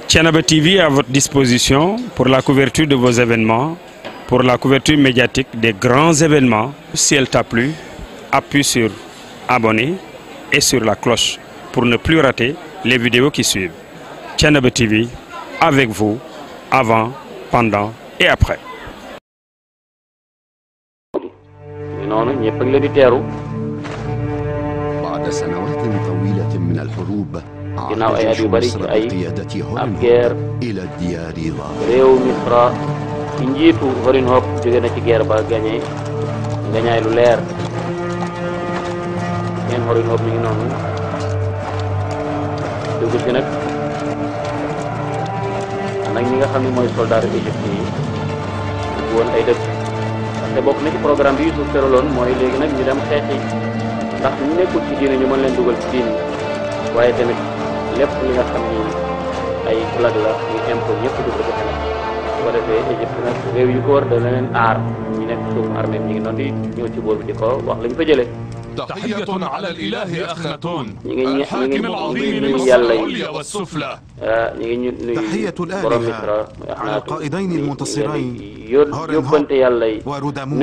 Thiénaba TV est à votre disposition pour la couverture de vos événements, pour la couverture médiatique des grands événements. Si elle t'a plu, appuie sur abonner et sur la cloche pour ne plus rater les vidéos qui suivent. Thiénaba TV, avec vous, avant, pendant et après. بعد سنوات طويلة من الحروب عاد جيش مصر بقيادة هورنهوب إلى الديار ظاهرة. njiitu Horenhop jóge na ci guerre ba gagné gañaay lu leer ngeen Horenhop mi ngi noonu dugg si nag ñi nga xam ne mooy soldat Égypte yi woon ay dëkk te bokk na ci programme bi Youssouf tëraloon mooy léegi nag ñu dem xeexi ndax ñu nekkul ci diine ñu mën leen dugal ci diine waaye tamit lépp li nga xam ni ay flag la ñu impôt ñëpp dugg ci xel ko defee Égypte nag réew yu ko war da leen aar ñu nekk suuf armée ñi ngi noonu di ñëw ci boobu di ko wax lañu fa jëlee تحية على الإله أخناتون الحاكم العظيم لمصر العليا والسفلى تحية الآلهة على القائدين المنتصرين هورنهوب ورودامون.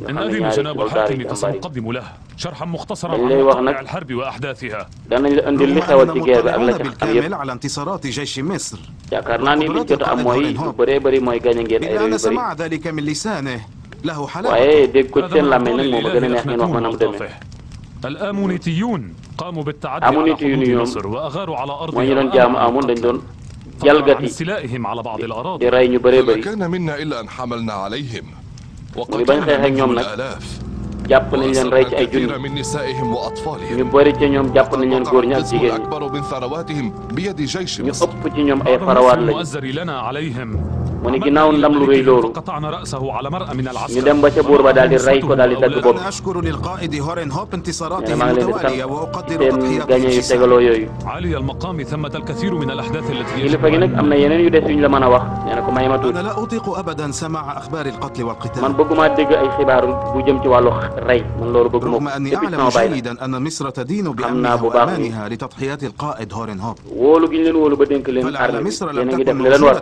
نأذن جناب الحاكم فسنقدم له شرحا مختصرا عن وقائع الحرب وأحداثها. مطلعون بالكامل على انتصارات جيش مصر وقدرات القائد هورنهوب، إلا أن سماع ذلك من لسانه له حلاوة. الآمونيتيون قاموا بالتعدي على حدود مصر وأغاروا على أرض عن سلائهم على بعض الأراضي. ما كان منا إلا أن حملنا عليهم وقتلنا الآلاف كثير من نسائهم وأطفالهم والكسب الأكبر من ثرواتهم بيد جيش مصر. المؤزر لنا عليهم mu ni ginnaaw ndam lu rëy loolu ñu dem ba ca buur ba daal di rey ko daal di dagg bopp nee maa ngi leen di sant seen gañe yu tegaloo yooyu kilifa gi nag am na yeneen yu des yu ñu la mën a wax nee na ko may ma tuuti man bëgguma dégg ay xibaar bu jëm ci wàllu rey man loolu bëgguma ko depuis sama baay xam naa bu baax ni wóolu gi ñu leen wóolu ba dénk leen armée bi yéen a ngi def li leen war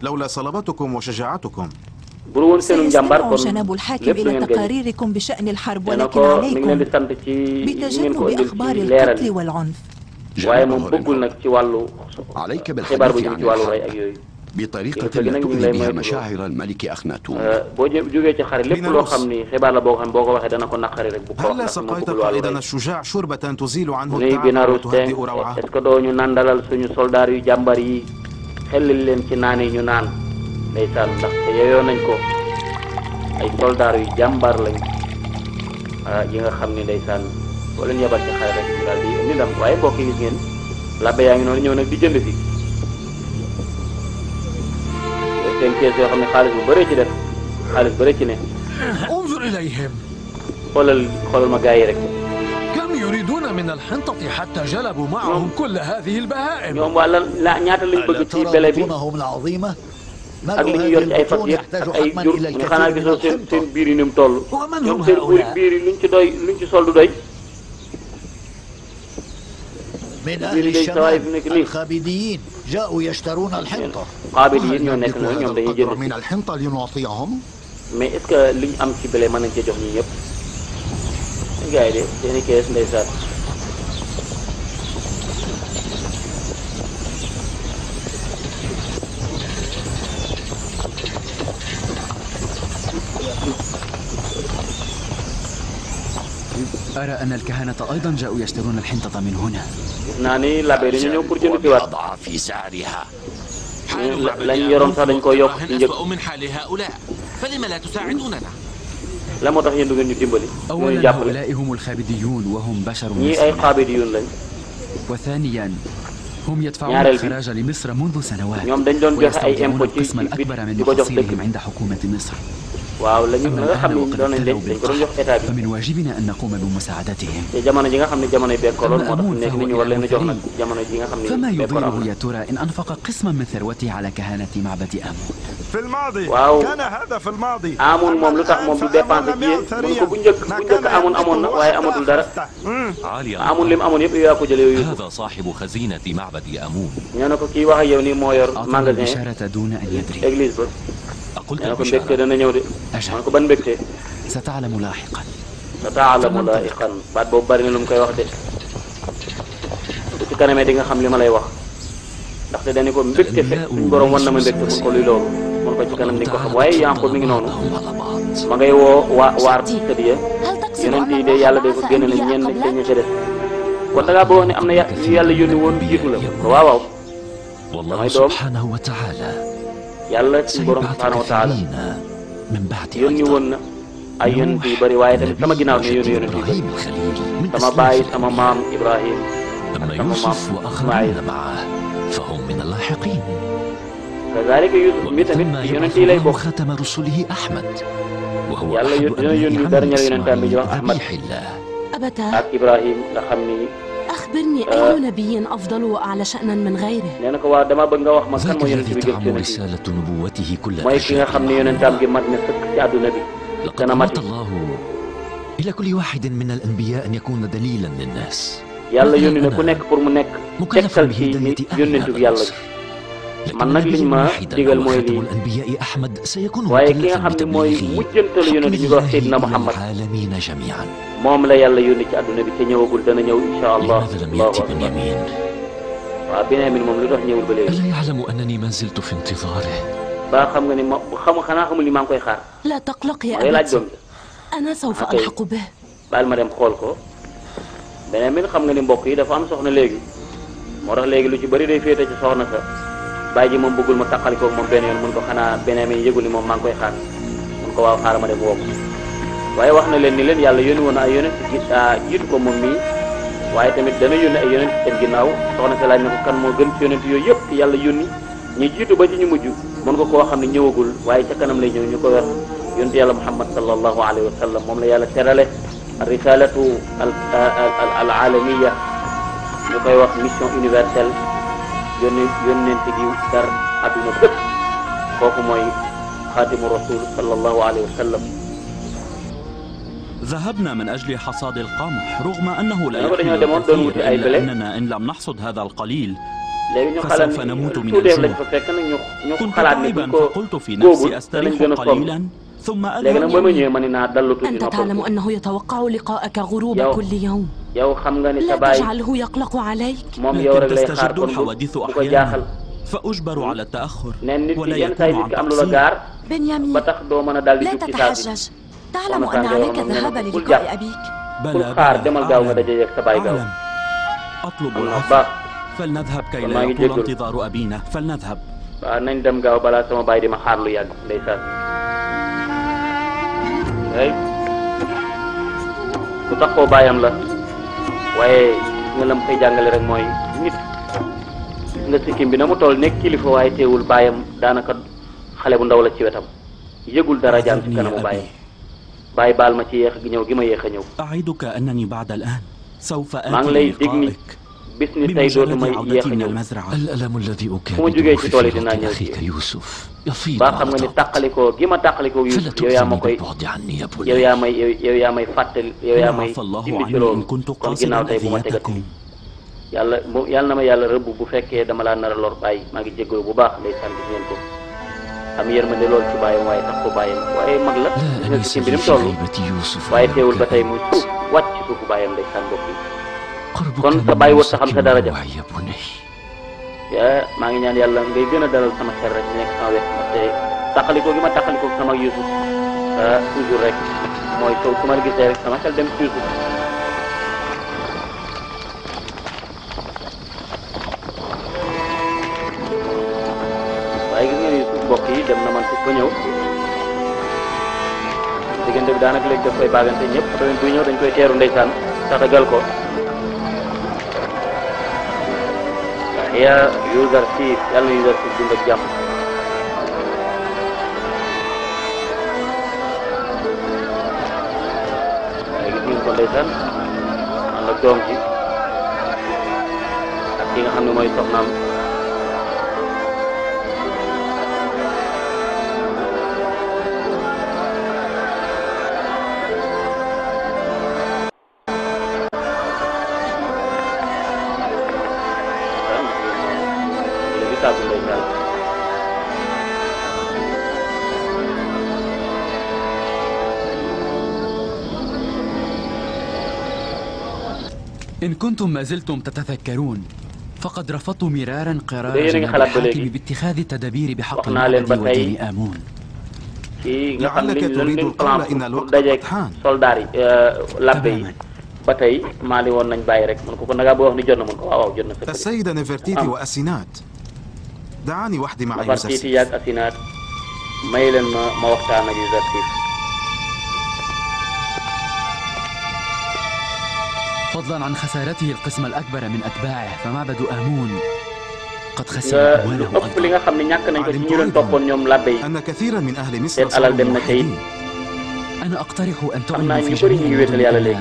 لولا صلابتكم وشجاعتكم. سيستمع جناب الحاكم إلى تقاريركم بشأن الحرب، ولكن عليكم بتجنب أخبار القتل والعنف. عليك بالحديث عن الحرب بطريقة لا تؤذي بها مشاعر الملك أخناتون. هل سقيت قائدنا الشجاع شربة تزيل عنه التعب وتهدئ روعه؟ xellil leen ci naan yi ñu naan ndeysaan ndax te yeyoo nañ ko ay soldaar yu jàmbaar lañ yi nga xam ne ndeysaan boo leen yabal ci xare rek ñu daal di indi ndam waaye mbokk yi gis ngeen labbe yaa ngi noonu ñëw nag di jënd si seen kees yoo xam ne xaalis bu bëree ci def xaalis bëree ci ne xoolal ma gars yi rek يريدون من الحنطة حتى جلبوا معهم كل هذه البهائم. ñoom waa lan ñaata lañ bëgg ci bele bi ak li ñu yor ci ay fas yëpp ak ay jur nga xanaa gisoo seen biir yi ni mu toll ñoom seen biir yi luñ ci doy luñ ci sol du doy. من أهل الشمال الخابديين جاءوا يشترون الحنطة. xaabidiyin ñoo nekk noonu ñoom dañuy jënd من الحنطة لنعطيهم. mais est-ce que liñ am ci bele mën nañ cee jox ñi ñëpp. gaay de seeni kees ndeysaan أرى أن الكهنة أيضا جاءوا يشترون الحنطة من هنا. naa ni labbe dañu ñëw pour jënd si waat في سعرها. lañ yoroon sax dañ ko yokk ci njëg. من حال هؤلاء فلما لا تساعدوننا؟ la moo tax yéen du ngeen ñu dimbali. أولا هؤلاء هم الخابديون وهم بشر ñii ay xaabidiyun lañ. وثانيا هم يدفعون الخراج لمصر منذ سنوات ñoom dañ doon joxe ay impôt ci القسم الأكبر من محاصيلهم عند حكومة مصر. waaw lañu nga xam ne doon nañ leen dañ ko doon jox état bi. فمن واجبنا أن نقوم بمساعدتهم. te jamono ji nga xam ne jamonoy bekkooloon moo tax nekk ni ñu war leen a jox nag jamono ji nga xam ne فما يضيره يا ترى إن أنفق قسما من ثروته على كهنة معبد آمون؟ في الماضي waaw كان هذا في الماضي. Amun moom lu tax moom du dépensé ci yéen mun ko bu njëkk amoon na waaye amatul dara. Amun lim amoon yëpp yaa ko jëlee yooyu. هذا صاحب خزينة معبد آمون. ñoo ne ko kii wax ak yow nii moo yor magasin البشارة دون أن يدري. église ba. أقلت ñoo ne ko mbégte dana ñëw de. ma ne ko ban mbégte. ستعلم لاحقا. ستعلم لاحقا baat boobu bari na lu mu koy wax de. ci kanamee di nga xam li ma lay wax. ndaxte dañu ko mbégte fekk suñu borom wan na ma mbégte mun ko luy loolu. mun ko ci kanam di ko xam waaye Yaaqub mi ngi noonu. ma ngay woo waar tëdd ya. yonent yi de yàlla day ko génne na ñenn ca ña ca des. kon da ngaa bëggoon ne am na yàlla yónni woon jiitu la. waaw waaw. والله سبحانه وتعالى yàlla suñu borom subhanahu wa taala yónni woon na ay yonent yu bëri waaye tamit sama ginnaaw ne yónni yonent yu bëri sama baay sama maam Ibrahim ak sama maam Ismaïl فهم من اللاحقين. kazaalika Yuusuf mi tamit ci yonent yi lay bokk. ختم رسله أحمد وهو yàlla dina yónni dara ñaar yonentam bi ñu wax Ahmad ak Ibrahim nga xam ni. أخبرني أي نبي أفضل وأعلى شأنا من غيره. nee na ko waa dama bëgg nga wax ma kan mooy yonent bi gën ci yonent رسالة نبوته كلها. mooy ki nga xam ne yonentam gi mat na sëkk ci àdduna bi. لقد أمر الله إلى كل واحد من الأنبياء أن يكون دليلا للناس. yàlla yónni na ku nekk pour mu nekk tegtal ci yonent bi yàlla bi. man nag liñ ma digal mooy lii waaye ki nga xam ne mooy mujjantalu yonent bi wax Seydina Muhammad moom la yàlla yónni ci àdduna bi te ñëwagul dana ñëw insha allah. allahu akbar. waaw Binyamin moom lu tax ñëwul ba léegi. ألا يعلم أنني ما زلت في انتظاره. ba xam nga ni ma xanaa xamul ni maa ngi koy xaar. لا تقلق يا laaj doom أبتي أنا سوف ألحق به. baal ma dem xool ko. Binyamin xam nga ni mbokk yi dafa am soxna léegi moo tax léegi lu ci bëri day féete ci soxna sa. baay ji moom bëggul ma taqalikoo moom benn yoon mun ko xanaa Binyamin yëgul ni moom maa ngi koy xaar mun ko waaw xaaral ma dem woo ko waaye wax na leen ni leen yàlla yónni woon na ay yonent jiitu ko moom mii waaye tamit dana yónni ay yonent seen ginnaaw soxna sa laaj na ko kan moo gën ci yonent yooyu yëpp ci yàlla yónni ñu jiitu ba ci ñu mujj mën ko koo xam ne ñëwagul waaye ca kanam lay ñëw ñu ko wax yonent yàlla Muhammad sallallahu alayhi wa sallam moom la yàlla terale risalatu al alamiya ñu koy wax mission universelle yónnent gi dar adduna bépp kooku mooy xaatimu rasul sallallahu alayhi wa sallam. ذهبنا من أجل حصاد القمح رغم أنه لا يحمل الكثير إلا أننا إن لم نحصد هذا القليل فسوف نموت من الجوع. كنت طالبا فقلت في نفسي أستريح قليلا ثم أذهب. أنت تعلم أنه يتوقع لقاءك غروب كل يوم. لا تجعله يقلق عليك. لكن تستجد الحوادث أحيانا فأجبر على التأخر ولا يكون عن تقصير. بنيامين لا تتحجج. تعلم أن عليك الذهاب للقاء أبيك. بلى أعلم. أطلب العفو. فلنذهب كي لا يطول انتظار أبينا. فلنذهب. nañ dem gaaw balaa sama baay di ma xaar lu yàgg ndeysaan. ay ku taxoo baayam la waaye nga lam koy jàngale rek mooy nit nga sikkim bi na mu toll nekk kilifa waaye teewul baayam daanaka xale bu ndaw la ci wetam yëgul dara jaan ci kanamu baayam. baay baal ma ci yéex gi ñëw gi ma yéex a ñëw. أعدك أنني بعد الآن سوف maa ngi lay dig ni bis ni tey dootuma yéex a ñëw. الألم الذي fu ma jógee ci tool yi dinaa ñëw ci يوسف يفيض ba xam nga ni tàqalikoo gi ma tàqalikoo Yuusuf yow yaa ma koy yow yaa may fàttali yow yaa may dindi ci loolu kon ginnaaw tey bu ma tegati yàlla na ma yàlla rëbb bu fekkee dama laa nar a lor bàyyi maa ngi jégalu bu baax ndeysaan gis ngeen ko am yërmande lool ci bàyyam waaye tax ko bàyyam waaye mag la gis nga si bi ni mu toll waaye teewul ba tey mu suuf wàcc ci suufu bàyyam ndeysaan mbokk yi kon sa bàyyi wut sa xam sa daraja maa ngi ñaan yàlla ngay gën a dalal sama xel rek nekk sama wet te tàqalikoo gi ma tàqalikoo sama Yuusuf toujours rek mooy soo su ma la gisee rek sama xel dem ci Yuusuf waaye gis ngeen Yuusuf mbokk yi dem na man fukk ba ñëw diggante bi daanaka léegi daf koy baagante ñëpp tamit buy ñëw dañ koy teeru ndeysaan tatagal ko yaa Yuusuf siif yàlla na Yuusuf dund ak jàmm ndeysaan ànd ak doom ji ak ki nga xam ne mooy soxnaam إن كنتم ما زلتم تتذكرون فقد رفضت مرارا قرار جناب الحاكم باتخاذ التدابير بحق المعبد ودين آمون. لعلك تريد القول إن الوقت قد حان. السيدة نفرتيتي وأسينات دعاني وحدي مع يوزرسيف. فضلا عن خسارته القسم الأكبر من أتباعه فمعبد آمون قد خسر أمواله أيضا. أن كثيرا من أهل مصر صاروا موحدين. أنا أقترح أن تعلن في جميع المدن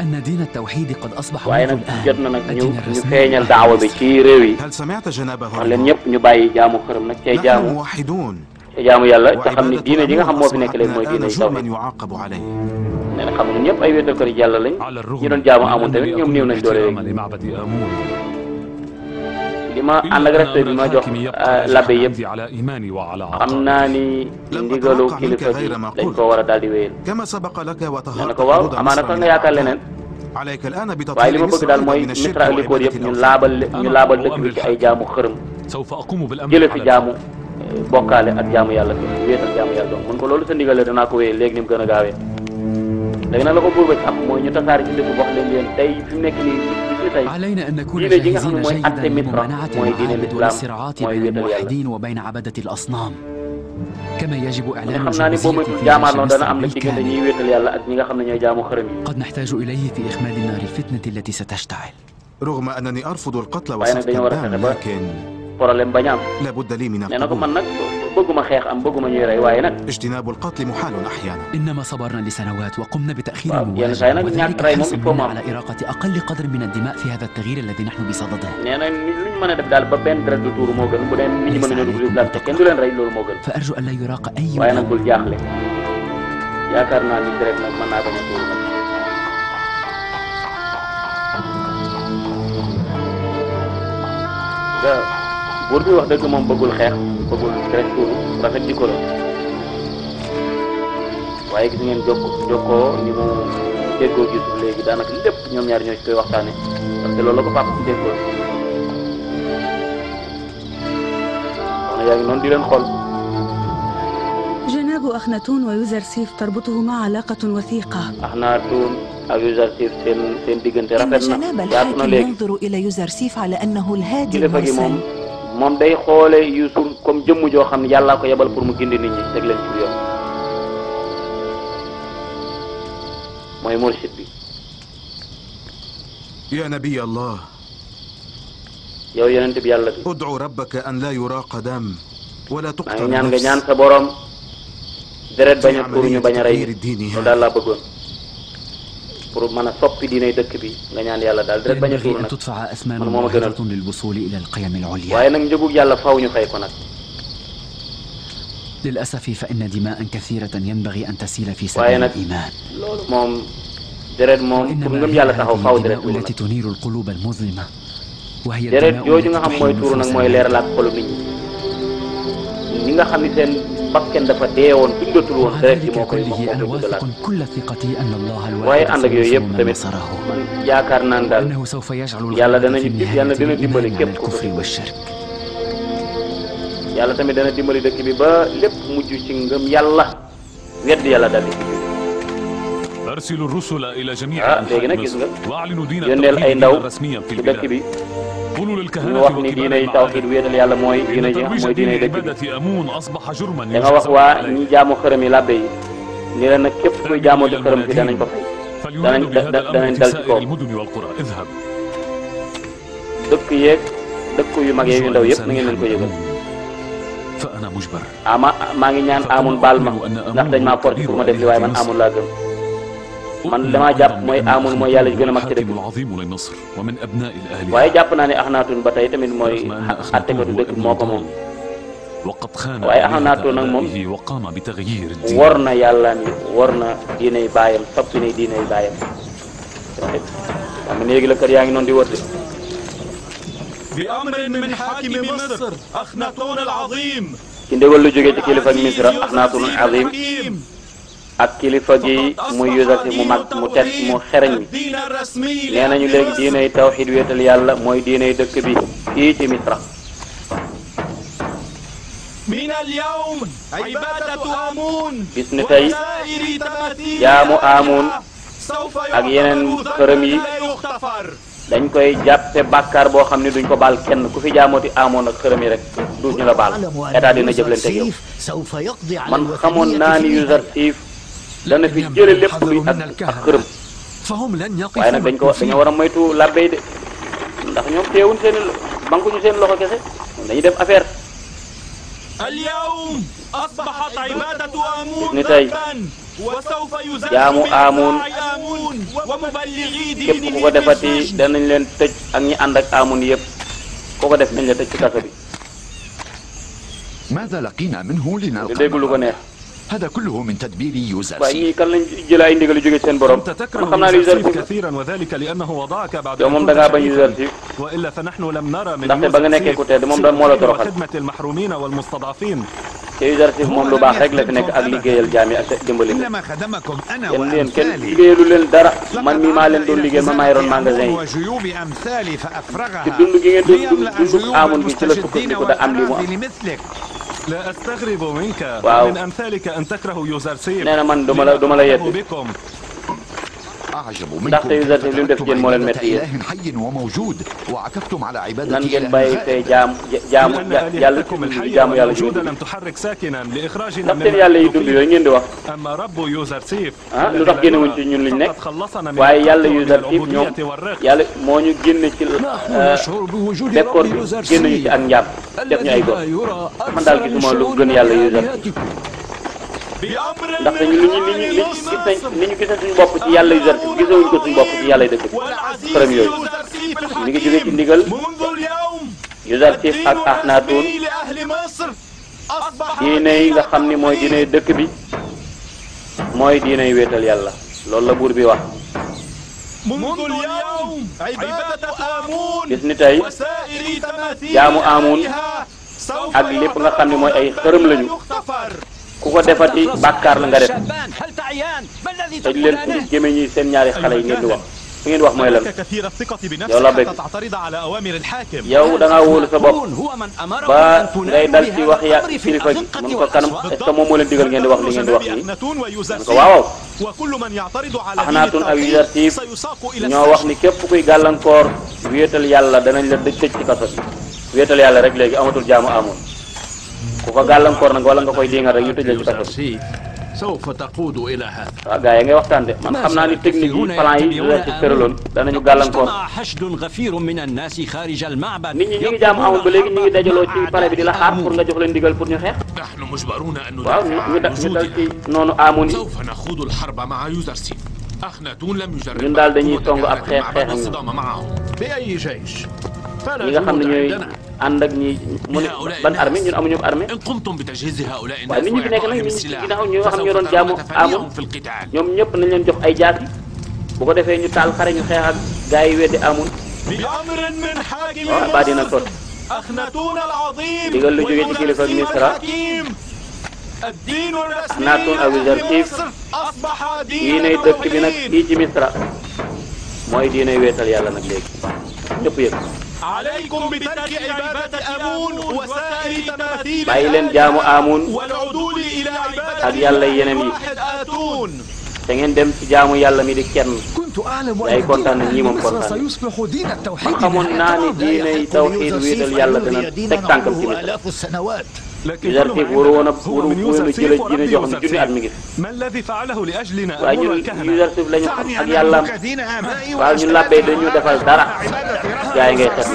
أن دين التوحيد قد أصبح الآن الدين الرسمي. هل سمعت جنابه؟ نحن موحدون. وعبادتنا من يعاقب عليه. nee na xam nga ñëpp ay wéetal kër yàlla lañ ñu doon jaamu amoon tamit ñoom néew nañ doole léegi li ma ànd ak respect bi ma jox labbe yëpp xam naa ni ndigalu kilifa bi dañ ko war a daal di wéyal nee na ko waaw amaana sax nga yaakaar leneen waaye li ma bëgg daal mooy Misra ak li ko wër yëpp ñu laabal dëkk bi ci ay jaamu xërëm jële fi jaamu bokkaale ak jaamu yàlla fi wéetal jaamu yàlla doon mun ko loolu sa ndigal la danaa ko wéyal léegi ni mu gën a gaawee léegi nag la ko buur ba sàmm mooy ñu tasaare ci dëkk wax leen leen tey fi mu nekk nii bis tey diine ji nga xam ne mooy atte Misra mooy diine l'islam mooy wéetal yàlla. وبين عبدة الأصنام كما يجب إعلان xam naa ni boobu jaamaarloo dana am na ci diggante ñiy wéetal yàlla ak ñi nga xam ne ñooy jaamu xërëm yi. قد نحتاج إليه في إخماد نار الفتنة التي ستشتعل. رغم أنني أرفض القتل وسفك الدم لكن problème bañ am لابد لي من nee na ko man nag bëgguma xeex am bëgguma ñuy rey waaye nag اجتناب القتل محال أحيانا. إنما صبرنا لسنوات وقمنا بتأخير المواجهة وذلك حرصنا على إراقة أقل قدر من الدماء في هذا التغيير الذي نحن بصدده. nee na luñ mën a def daal ba benn deret du tuuru moo gën bu dee nit ñi mën nañoo dugg islam te kenn du leen rey loolu moo gën. فأرجو أن لا يراق أي waaye nag bul jaaxle yaakaar naa ni deret nag mën naa bañ a tuuru nag. buur bi wax dëgg moom bëggul xeex bëggul deret tuuru rafet jikko la waaye gis ngeen jokkoo ni mu déggoo gisul léegi daanaka lépp ñoom ñaar ñoo ci koy waxtaane parce que loolu la ko papa ci déggoo wax na yaa ngi noonu di leen xool. جناب أخناتون ويوزرسيف تربطهما علاقة وثيقة. أخناتون ak Yuzarsif seen diggante rafet na جناب الحاكم ينظر إلى يوزرسيف على أنه الهادي المرسل. moom day xoole Yuusuf comme jëmm joo xam ne yàllaa ko yebal pour mu gindi nit ñi teg leen ci yoon mooy mursid bi. يا نبي الله. yow yonent bi yàlla bi. ادعو ربك أن لا يراق دم ولا تقتل نفس. ñaan nga ñaan sa borom deret bañ a tuuru ñu bañ a rey loolu daal laa bëggoon. pour mën a soppi diinay dëkk bi nga ñaan yàlla daal deret bañ a tuuru nag man moo ma gënal waaye nag njëgug yàlla faw ñu fay ko nag. للأسف فإن دماء كثيرة ينبغي أن تسيل في سبيل الإيمان. loolu moom deret moom pour ngëm yàlla taxaw faw deret tuuru التي تنير القلوب المظلمة وهي deret jooju nga xam mooy tuuru nag mooy leeral ak xolu nit ñi nga xam ni seen bakken dafa deewoon bindatul woon deret yi moo koy dundalaat waaye ànd ak yooyu yëpp tamit man yaakaar naan daal yàlla dana dimbali képp ku ko yàlla tamit dana dimbali dëkk bi ba lépp mujj ci ngëm yàlla wedd yàlla dal di léegi nag gis nga yónneel ay ndaw ci dëkk bi ñu wax ni diinay tawxiid wéetal yàlla mooy diina ji mooy diinay dëkk bi da nga wax waa ñi jaamu xërëm yi labbe yi ni leen nag képp kuy jaamoo di xërëm fi danañ ko fay danañ dal ci kaw dëkk yeeg dëkk yu mag yeeg yu ndaw yëpp na ngeen leen ko yëgal maa ngi ñaan amun baal ma ndax dañ maa forcé pour ma def li waaye man amun laa gëm man damaa jàpp mooy Amun mooy yàlla ji gën a mag ci dëkk waaye jàpp naa ne Akhenaton ba tey tamit mooy àttekatu dëkk moo ko moom waaye Akhenaton nag moom wor na yàlla ni wor na diiney baayam soppi ne diiney baayam xam nga léegi la kër yaa ngi noonu di wërte ci ndégal lu jógee ci kilifa ak Misra Akhenaton al-Azim ak kilifa gi muy Yuusuf mu mag mu teg mu xereñ mi nee nañu léegi diiney tawxiid wéetal yàlla mooy diiney dëkk bi fii ci Misra bis ni tey jaamu Amun ak yeneen xërëm yi dañ koy jàppe bàkkaar boo xam ne duñ ko baal kenn ku fi jaamooti Amun ak xërëm yi rek duñ ñu la baal état dina jëflante ak yow man xamoon naa ni Yuusuf dana fi jële lépp luy ak xërëm waaye nag dañoo war a moytu làbbey de ndax ñoom teewuñ seen bankuñu seen loxo kese dañuy def affaire ni tey jaamu Amun képp ku ko defati danañ leen tëj ak ñi ànd ak Amun yëpp ku ko def nañ la tëj ci kaso bi lu dégg lu ko neex هذا كله من تدبير يوزرسيف. waaye ñii kan lañ jëlee ay ndigal yu jóge seen borom. man xam naa ne Yuusuf yow moom da ngaa bañ Yuusuf ndaxte ba nga nekkee ku tedd moom moo la toroxal te Yuusuf moom lu baax rek la fi nekk ak liggéeyal jaam yi ak dimbali leen kenn liggéeyalu leen dara man mii maa leen doon liggéeyal ma maa yoroon magasin yi te dund gi ngeen doon dund Amun gi ci la sukkandiku da am li mu am. لا أستغرب منك ومن أمثالك أن تكره يوزرسيف. nee na man duma la yedd ndaxte Yuusuf li mu def jën moo leen métti yéen nan ngeen bàyyi fee jaamu yàlla ji ndaxte yàlla yi dund yooyu ngeen di wax ah lu tax génne wuñ ci ñun liñ nekk waaye yàlla Yuusuf ñoom yàlla moo ñu génne ci bekkoor bi génne ñu ci ak njaam def ñu ay góor man daal gisuma lu gën yàlla Yuusuf ndaxte ñu ni ñu gisee suñu bopp ci yàlla Yuusuf gisewuñ ko suñu bopp ci yàlla dëkk bi xërëm yooyu mi ngi jógee ci ndigal Yuusuf ak Akhenaton diine yi nga xam ni mooy diine dëkk bi mooy diine wéetal yàlla loolu la buur bi wax gis ni tey jaamu Amun ak lépp nga xam ni mooy ay xërëm lañu ku ko defati bàkkaar la nga def tëj leen fu gémé ñi seen ñaari xale yi ngeen di wax fi ngeen wax mooy lan yow la bëgg yow da ngaa wóolu sa bopp ba ngay dal ci wax ya kilifa gi mun ko kanam est-ce que moom moo leen digal ngeen di wax li ngeen di wax nii mun ko waaw Akhenaton ak Yuusuf ñoo wax ni képp kuy gàllankoor wéetal yàlla danañ la tëj ci kaso bi wéetal yàlla rek léegi amatul jaamu Amun ku ko gàllankoor nag wala nga koy dinga rek ñu tëj la ci kaso bi waaw gars yi ngay waxtaan de man xam naa ni technique yi plan yi ci tëraloon danañu gàllankoor nit ñi ñu ngi jaamu Amun ba léegi ñu ngi dajaloo ci pare bi di la xaar pour nga jox leen ndigal pour ñu xeex waaw ñu dal ci noonu Amun yi ñun daal dañuy song ab xeex ak ñi nga xam ne ñooy ànd ak ñi mu ne ban armée ñun amuñu armée waaye nit ñi fi nekk nag ñu ci ginnaaw ñi nga xam ñoo doon jaamu Amun ñoom ñëpp nañ leen jox ay jaasi bu ko defee ñu taal xare ñu xeex ak gaa yi weddi Amun waaw baa dina sotti digal lu jógee ci kilifa ak Misra Akhenaton ak Yuusuf diiney dëkk bi nag fii ci Misra mooy diiney weetal yàlla nag léegi ñëpp yëg bàyyi leen jaamu Amun ak yàlla yeneen yi te ngeen dem ci jaamu yàlla mi di kenn yaay kontaan na ñii moom kontaan man xamoon naa ni diiney tawxiid wéetal yàlla dana teg tànkam ci Misra Yuusuf waru woon a jële diine joo xam ne junni at mi ngi fi waaye ñun Yuusuf la ñu xam ak yàllaam waaw ñun làbbee dañu defal dara gaa yi ngay xet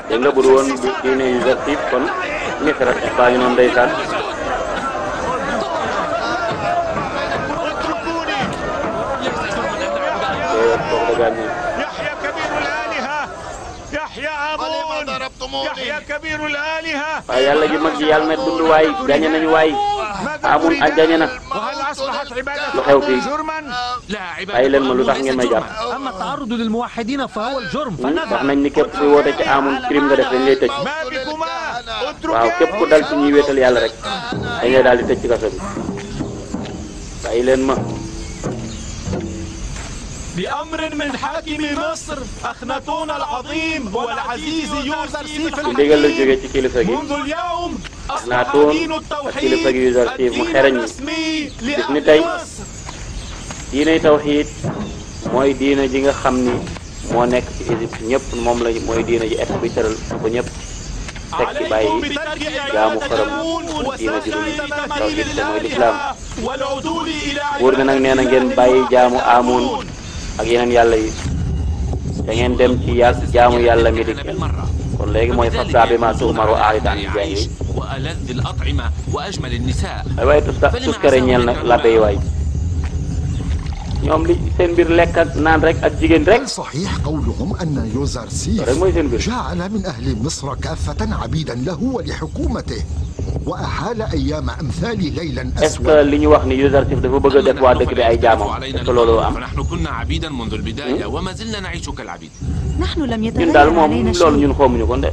dégg nga bu du woon diine Yuusuf kon Misra baa ngi noonu ndeysaan waaye yàlla ji mag ji yàlla na dund waay gañe nañu waay Amun ak gañe na lu xew fii bàyyi leen ma lu tax ngeen may jàpp wax nañ ni képp kuy woote ci Amun crime nga def dañ lay tëj waaw képp ku dal ci ñuy wéetal yàlla rek dañ lay daal di tëj ci kaso bi bàyyi leen ma بأمر من حاكم مصر أخناتون العظيم والعزيز يوزر سيف منذ اليوم أصبح دين التوحيد الدين الرسمي لأهل مصر diinay tawxiid mooy diina ji nga xam ni moo nekk ci Égypte ñëpp moom la mooy diina ji et bi tëral ko ñëpp teg ci bàyyi jaamu xaram diina ji dul tawxiid te mooy lislaam buur bi nag nee na ngeen bàyyi jaamu Amun ak yeneen yàlla yi da ngeen dem ci jaamu yàlla mi dik kon léegi mooy fasda bi ma tu'mar wa a'rid an jaahiliin ay waaye tuskare ñeel na labbe yi waay ñoom li seen mbir lekk ak naan rek ak jigéen rek صحيح قولهم أن يوزرسيف جعل من أهل مصر كافة عبيدا له ولحكومته وأحال أيام أمثال ليلا أسود. est-ce que li ñu wax ni Youssouf dafa bëgg a def waa dëkk bi ay jaamam est-ce que loolu am. نحن كنا عبيدا منذ البداية وما زلنا نعيش كالعبيد. نحن لم ñun يتغير daal moom علينا loolu ñun xamuñu ko de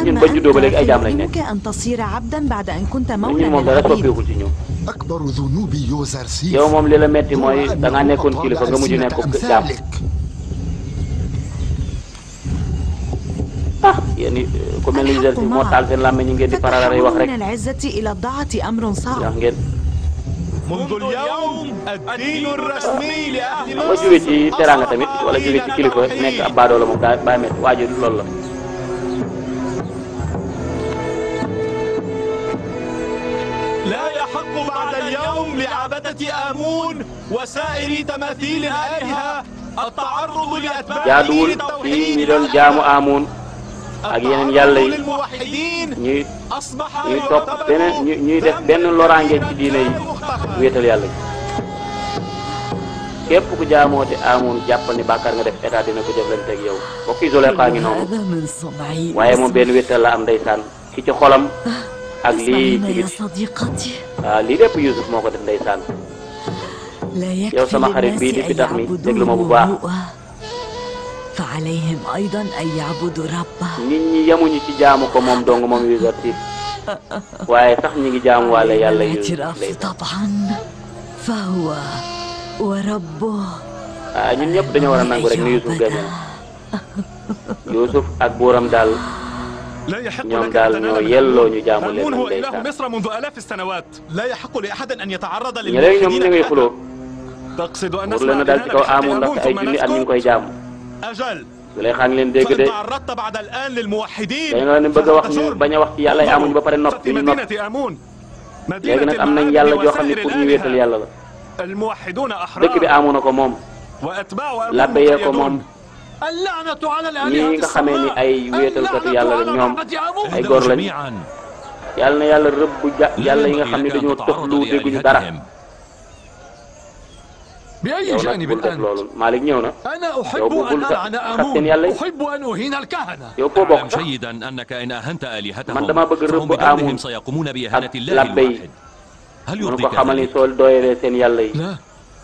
ñun ba juddoo ba léegi ay jaam lañ nekk. يمكنك أن تصير عبدا بعد أن كنت ñun مولا moom dara للعبيد. soppeekul ci ñun. أكبر ذنوب يوزرسيف yow moom li la metti mooy da ngaa nekkoon kilifa nga mujj nekk jaam. ah yéen ku mel ni Youssouf moo taal seen làmmiñ ñu ngeen di paralare wax rek. من العزة إلى الضاعة أمر صعب. wax ngeen. منذ اليوم الدين الرسمي لأهل nga مصر jóge ci teraanga tamit wala jóge ci kilifa nekk ab baadoola moom daa bàyyi métti waajur loolu la. لا يحق بعد اليوم لعبدة آمون وسائر تماثيل الآلهة التعرض لأتباع jaaduwul دين fii ñi التوحيد doon jaamu Amun ak yeneen yàlla yi للموحدين ñuy أصبح topp beneen ñuy def benn loraange ci diine yi wéetal yàlla yi képp ku jaamooti Amun jàppal ni bàkkaar nga def état dina ko jëflanteeg yow bokk isolé xaa ngi noonu waaye moom benn wéetal la am ndeysaan ki ci xolam ak lii ci biti waaw lii lépp Youssouf moo ko def ndeysaan yow sama xarit bii di fi tax mi déglu ma bu baax فعليهم أيضا أن يعبدوا ربه. nit ñi yemuñu ci jaamu ko moom dong moom Youssouf waaye sax ñi ngi jaamu wàlla yàlla الاعتراف طبعا فهو وربه. ñun ñëpp dañoo war a nangu rek ni Youssouf gañe Youssouf ak buuram daal ñoom daal ñoo yelloo ñu jaamu leen آمون هو إله ndeysaan مصر منذ آلاف السنوات لا يحق لأحد أن يتعرض ñu léegi ñoom ñu ngi للموحدين xuloo تقصد أن pour نسمع leen daal ci kaw Amun ndax ay ثم junni at ñu ngi نسكت koy jaamu أجل su lay xaa ngi leen dégg de فإن تعرضت بعد الآن للموحدين dañu leen bëgg a wax ñu bañ a wax ci yàlla Amun ba pare nopp في ñu nopp مدينة آمون léegi nag am nañ yàlla joo xam ne pour ñu wéetal yàlla la الموحدون dëkk bi أحرار Amun a ko moom وأتباع labbe yee ko moom اللعنة على ñii الآلهة nga xamee ni ay wéetalkatu yàlla la ñoom ay السماء góor lañ yàlla na yàlla rëbb yàlla yi nga xam ne dañoo toxlu dégguñu dara بأي yow nag جانب bul def أنت؟ loolu Malick ñëw na أنا yow أحب bu bul أن sa ألعن xas seen آمون yàlla yi أحب أن أهين الكهنة yow foo bokk اعلم sax جيدا أنك إن أهنت آلهتهم man dama bëgg فهم rëbb بدونهم Amun سيقومون بإهانة ak الله labbe yi الواحد هل mun ko يرضيك xamal ni ذلك؟ soo doyalee seen yàlla yi لا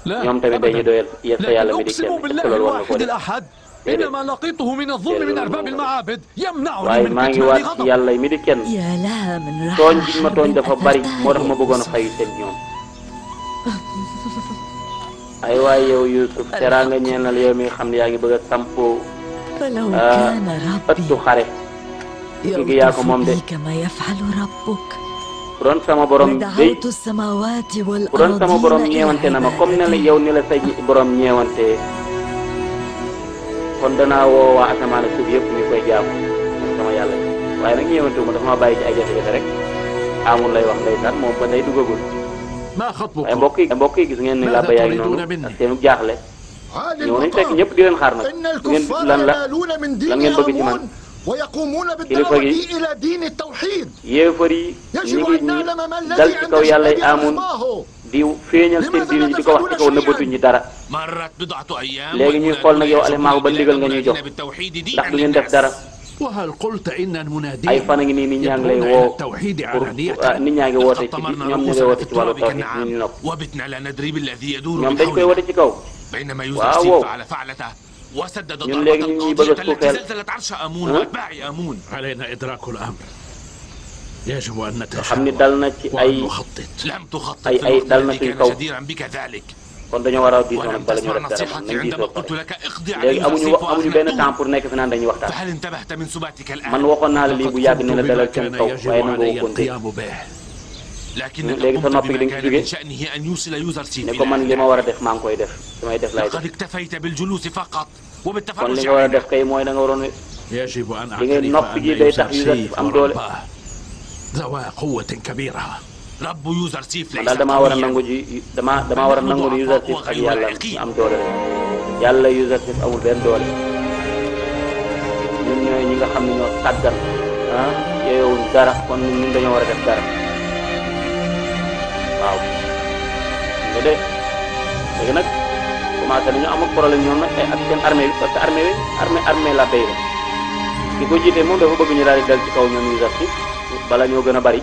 لا ñoom tamit dañuy doyal sa yàlla mi di لكن kenn أقسم بالله loolu war na ko الواحد def الأحد إنما لقيته من الظلم من أرباب المعابد يمنعني waaye من maa ngi كتمان waat ci غضب yàlla mi di kenn يا لها من tooñ رحى gi ma tooñ حرب dafa bari moo tax ma أثرتها bëggoon a fay seen ñoom ay waay yow Youssouf teraanga ñeenal yow mi nga xam ne yaa ngi bëgg a sampoo فلو كان ëttu ربي xare gi yaa ko moom de يلطف بي كما يفعل ربك bu doon sama borom day لدعوت السماوات bu doon sama borom والأراضين ñeewante إلى na ma comme ne la عبادته. yow ni la say borom ñeewante kon danaa woo waa asamaan ak suuf yëpp ñu koy jaamu sama yàlla waaye nag ñeewante ma dafa ma bàyyi ci ay jafe-jafe rek Amun lay wax ndeysaan moom ba day duggagul ما waaye خطبكم؟ mbokk yi gis ngeen ni làbba yaa ngi noonu ak seenu jaaxle عالي ñëw nañ fekk المقام ñëpp di leen xaar nag إن ngeen الكفار lan la ينالون من lan دين ngeen bëgg ci man آمون ويقومون بالدعوة إلى دين التوحيد. يفري يجب أن نعلم ما الذي دل ci kaw yàlla yi amun di feeñal seen diine di ko wax ci kaw nëbbatuñ ñi dara léegi ñuy xool nag yow Alioune ba ndigal nga ñuy jox ndax du ngeen def dara ay fan a ngi nii nit ñaa ngi lay woo pour nit ñaa ngi woote ci ñoom ñu ngi woote ci wàllu tawhid ñu nopp ñoom dañ koy woote ci kaw waaw wow ñun léegi ñu ñuy bëgg a suufeel xam ni dal na ci ay dal na suñ kaw kon dañoo war a diisoo nag bala ñu def dara nañ diisoo léegi amuñu benn temps pour nekk fi naan dañuy waxtaan man waxoon naa la lii bu yàgg ne la dalal seen kaw waaye nangoo ko dégg léegi sa noppi gi dañ ci jóge ne ko man li ma war a def maa ngi koy def damay def lay def kon li nga war a def kay mooy da nga waroon li ngay noppi gi day tax user am doole man daal damaa war a nangu ji damaa war a nangu ni user ak yàlla am doole rek yàlla user amul benn doole ñun ñooy ñi nga xam ne ñoo tàggan yeewuñ dara kon ñun dañoo war a def dara waaw nga de léegi nag commencé nañu am ak problème ñoom nag ak seen armée bi parce que armée la béy la ki ko jiite moom dafa bëgg ñu daal di dal ci kaw ñoom user bala ñoo gën a bari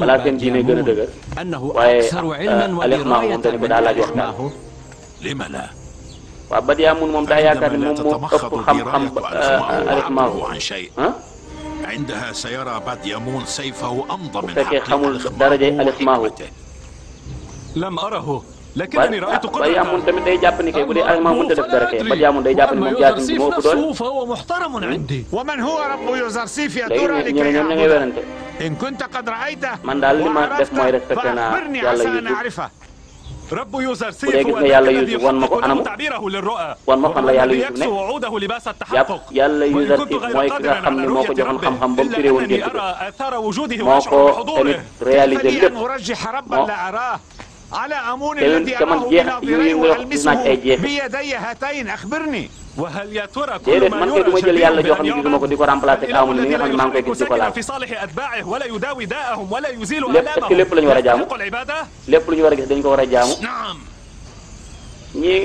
balaa seen diine gën a dëgër waaye Alioune moom dañu ko daal laaj waxtaan waaw Badiamoun moom daa yaakaar ne moom moo ëpp xam-xam Alioune bu fekkee xamul darajay Alioune Badiamoun tamit day jàpp ni kay bu dee Alioune mënut a def dara kay Badiamoun day jàpp ni moom jaasi bi moo ëpp doole léegi ñu ne ñoom ña ngay werante man daal li ma def mooy respecté naa yàlla Yuusuf bu dee gis nga yàlla Yuusuf wan ma ko anam wan ma fan la yàlla Yuusuf ne yàpp yàlla Yuusuf mooy ki nga xam ne moo ko joxoon xam-xam ba mu firee woon gént gi moo ko tamit réalisé lépp moo tamit te man jeex yooyu nga wax gis naa ci ay jeexit déedéet man kay du ma jël yàlla joo xam ne gisuma ko di ko remplacer ak amul mi nga xam ne maa ngi koy gis di ko laal lépp est-ce que lépp la ñu war a jaamu lépp lu ñu war a gis dañu ko war a jaamu ñii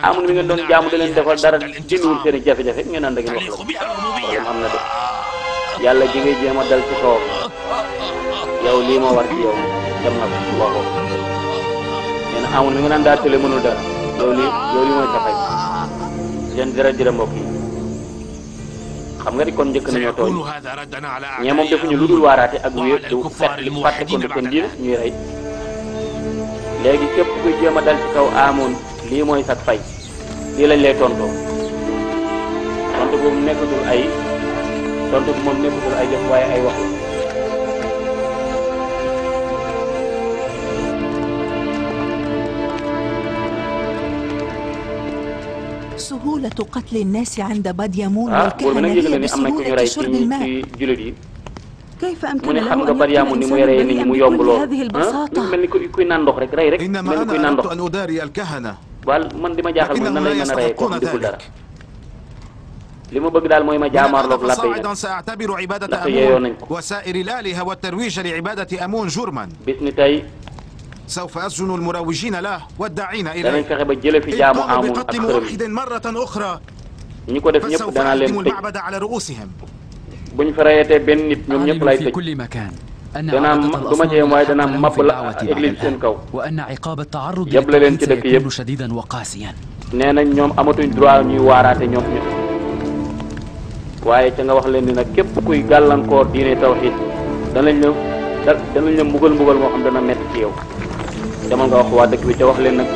amul mi ngeen doon jaamu da leen defal dara dindiwul seen i jafe-jafe ngeen naan da ngeen wax la problème am na de yàlla ji ngay jéem a dal ci kawam yow lii moo war ci yow dem na ko waxoo nee na amul mi nga naan daa tële mënul dara yow lii mooy taxay seen jërëjëf mbokk yi xam nga ni kon njëkk nañoo tooñ ñee moom defuñu lu dul waaraate ak wéer di fàtte kon seen diine ñuy rey léegi képp kuy jéem a dal ci kaw amoon lii mooy sag fay lii lañ lay tontoo tontu boobu nekkatul ay tontu bu moom nekkatul ay jëf waaye ay wax la سهولة قتل الناس عند باديامون والكهنة هي بسهولة شرب الماء. كيف أمكن له أن يقتل بهذه البساطة؟ إنما أنا أردت أن أداري الكهنة لكنهم لا يستحقون ذلك. صاعدا سأعتبر عبادة أمون وسائر الآلهة والترويج لعبادة أمون جرما. سوف أسجن المروجين له والداعين إليه. إن قاموا بقتل موحد مرة أخرى فسوف أهدم المعبد على رؤوسهم. في كل مكان أن عقاب وأن عقاب التعرض للتوحيد سيكون شديدا وقاسيا. waaye ca nga wax leen ni nag képp kuy gàllankoor diine tawxiid danañ la mbugal moo xam dana métti ci yow demal nga wax waa dëkk bi te wax leen nag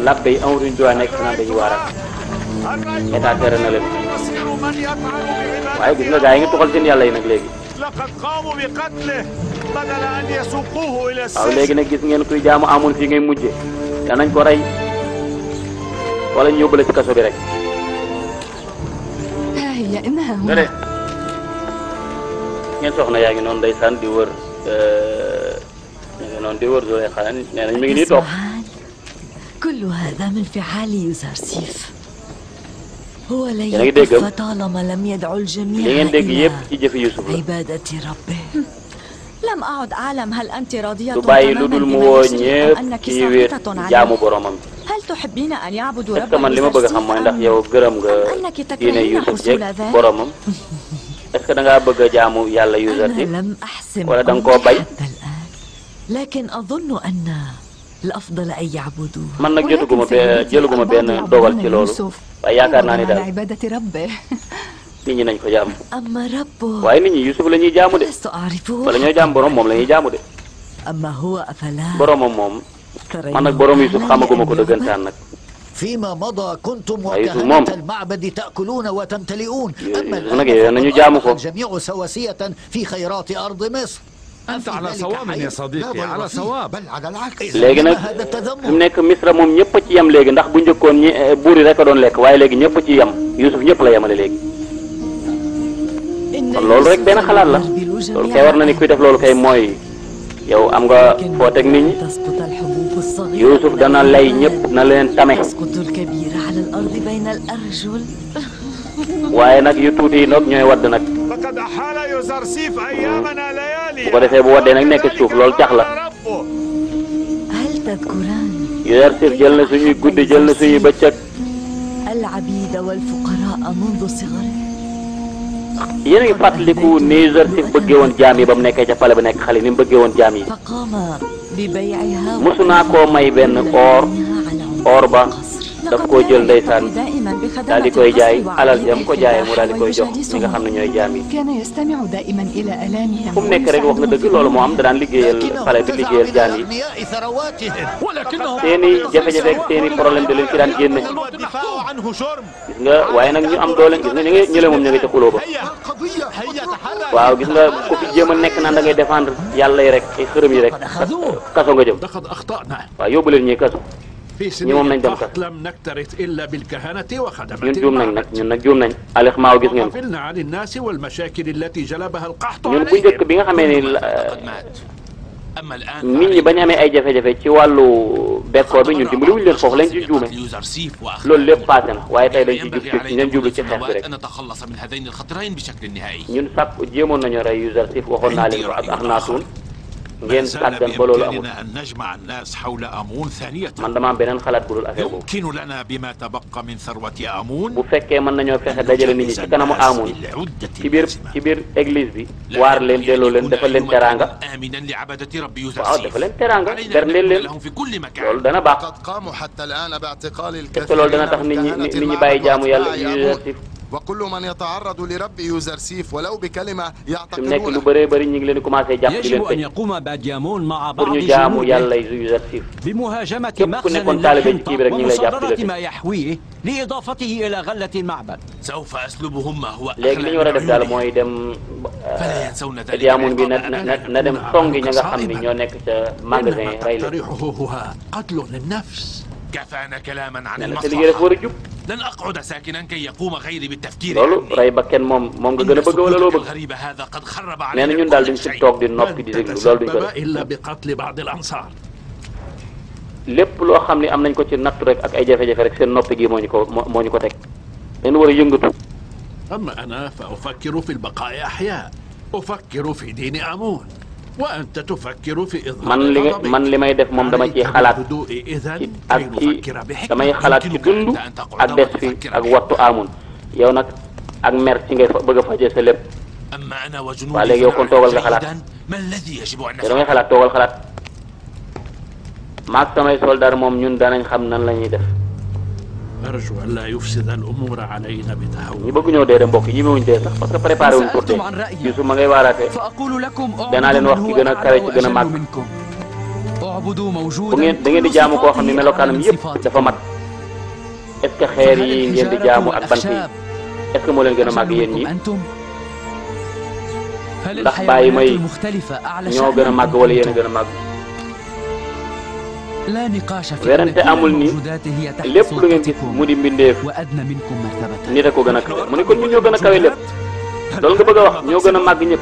labbe yi amatuñ droit nekk naan dañuy waaraat état tere na leen waaye gis nga gaa yi nga tuxal seen yàlla yi nag léegi waaw léegi nag gis ngeen kuy jaamu amul fii ngay mujje danañ ko rey wala ñu yóbbu la ci kaso bi rek nga de ngeen soxna yaa ngi noonu ndeysaan di wër Zulaykha nee nañ mi ngi nii toog كل هذا من فعال يوزرسيف yéen a ngi dégg li ngeen dégg yëpp ci jëfi Yusuf la du bàyyi lu dul mu woo ñëpp ci wéet jaamu boromam est-ce que man li ma bëgg a xam mooy ndax yow gërëm nga diine Yusuf jeeg boromam est-ce que da ngaa bëgg a jaamu yàlla Yuusuf wala da nga koo bay. man nag jëluguma benn dogal ci loolu waaye yaakaar naa ni daal nit ñi nañ ko jaamu waaye nit ñi Yusuf la ñuy jaamu de wala ñooy jaam borom moom la ñuy jaamu de boromam moom man nag borom Yusuf xamaguma ko dëggantaan nag. فيما مضى كنتم وكهنة المعبد تأكلون وتمتلئون أما الآن الجميع سواسية في خيرات أرض مصر. أنت على صواب يا صديقي على صواب بل على العكس. léegi nag fi mu nekk Misra moom ñëpp ci yem léegi ndax bu njëkkoon ñi buur yi rek a doon lekk waaye léegi ñëpp ci yem Yusuf ñëpp la yemale léegi. kon loolu rek benn xalaat la loolu kay war na ni kuy def loolu kay mooy yow am nga foo teg nit ñi. Yusuf dana lay ñëpp na leen tame waaye nag yu tuuti yi nag ñooy wadd nag bu ko defee bu waddee nag nekk suuf loolu cax la. Yuzarsif jël na suñuy guddi jël na suñuy bëccëg yéen a ngi fàttaliku ni Yuzarsif bëggee woon jaam yi ba mu nekkee ca pale ba nekk xale ni mu bëggee woon jaam yi. mosu naa koo may benn or ba daf koo jël ndeysaan daal di koy jaay alal jam ko jaayee mu daal di koy jox ñi nga xam ne ñooy jaam yi. fu mu nekk rek wax nga dëgg loolu moo am daan liggéeyal xale bi liggéeyal jaam yi seeni jafe-jafe ak seeni problème da leen ci daan génne gis nga waaye nag ñu am doole gis nga ñu le moom ñu ngi ca xuloo ba waaw gis nga ku fi jéem a nekk naan da ngay défendre yàlla yi rek ay xërëm yi rek kaso nga jëm waaw yóbbu leen ñuy kaso ñi moom nañ dem kaso ñun juum nañ nag ñun nag juum nañ Alex Maaw gis ngeen ko ñun bu njëkk bi nga xamee ni nit ñi bañ amee ay jafe-jafe ci wàllu bekkoor bi ñun dimbali wuñ leen foofu lañ ci juume loolu lépp passé na waaye tey dañ ci jub ci ñan jublu ci xeex bi rek ñun sàpp jéemoon nañu rey Yuzarsif waxoon naa leen ko ak Akhenaton ngeen sàggan ba loolu amul man dama am beneen xalaat bu dul affaire boobu bu fekkee mën nañoo fexe dajale nit ñi ci kanamu Amun ci biir église bi waar leen delloo leen defal leen teraanga waaw defal leen teraanga berndeel leen loolu dana baax est-ce que loolu dana tax nit ñi bàyyi jaamu yàlla Yuzarsif وكل من يتعرض لرب يوزرسيف ولو بكلمة يعتقدون lu bëree bëri ñu ngi leen di commencé jàpp di leen يجب أن يقوم باديامون مع pour بعض ñu jaamu yàlla Yuzarsif بمهاجمة مخزن الحنطة ومصادرة ما يحويه لإضافته إلى غلة المعبد. سوف أسلبهم ما هو léegi li ñu war a def daal mooy dem Badiamoun bi na dem songi ña nga xam ni ñoo nekk ca magasin rey leen. كفانا كلاما عن المصلحة لن أقعد ساكنا كي يقوم غيري بالتفكير loolu rey ba kenn moom nga gën a bëgg wala loo bëgg nee na ñun daal duñ si toog di noppi di déglu loolu duñ ko def lépp loo xam ne am nañ ko ci nattu rek ak ay jafe-jafe rek seen noppi gi moo ñu ko teg dañu war a yëngatu. أما أنا فأفكر في البقاء أحياء أفكر في دين آمون وأنت تفكر في إظهار man li may def moom dama ci xalaat damay xalaat ci dund ak des fi ak wattu Amun yow nag ak mer ci ngay bëgg a fajee sa lépp waaw léegi yow kon toogal nga xalaat yow da ngay xalaat toogal xalaat maag samay soldat moom ñun danañ xam nan la ñuy def. أرجو أن لا يفسد الأمور علينا بتهور. ñi bëgg ñoo dee de mbokk yi ñi mewuñ dee sax parce que préparé wuñ pour dee Yusuf ma ngay waaraate danaa leen wax ki gën a kawe ci gën a màgg bu ngeen da ngeen di jaamu koo xam ne melokaanam yëpp dafa mat est-ce que xeer yi ngeen di jaamu ak bant yi est-ce que moo leen gën a màgg yéen ñi ndax bàyyi may ñoo gën a màgg wala yéen a gën a màgg. werante amul ni lépp lu ngeen gis mu di mbindeef nit a ko gën a kawe mu ne kon ñun ñoo gën a kawe lépp loolu nga bëgg a wax ñoo gën a màgg ñëpp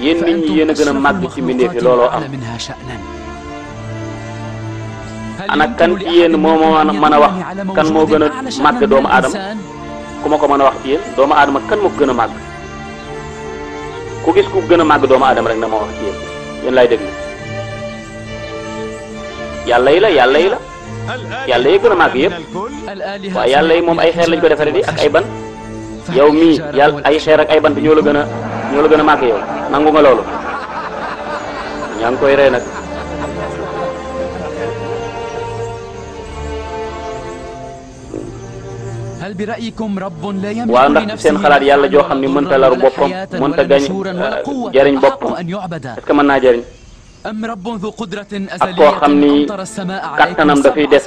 yéen nit ñi yéen a gën a màgg ci mbindeef yi looloo am. ana kan ci yéen moo mën a wax kan moo gën a màgg doomu aadama ku ma ko mën a wax ci yéen doomu aadama kan moo ko gën a màgg ku gis ku gën a màgg doomu aadama rek na ma wax ci yéen yéen laay déglu yàlla yi la yàlla yi gën a màgg yëpp waaye yàlla yi moom ay xeer lañ ko defaree di ak ay ban yow mii yàlla ay xeer ak ay bant ñoo la gën a màgg yow nangu nga loolu ñaa ngi koy rey nag waaw ndax seen xalaat yàlla joo xam ni mënta laru boppam mënta gañ jëriñ boppam est-ce que mën naa jëriñ ak koo xam ni kattanam dafay def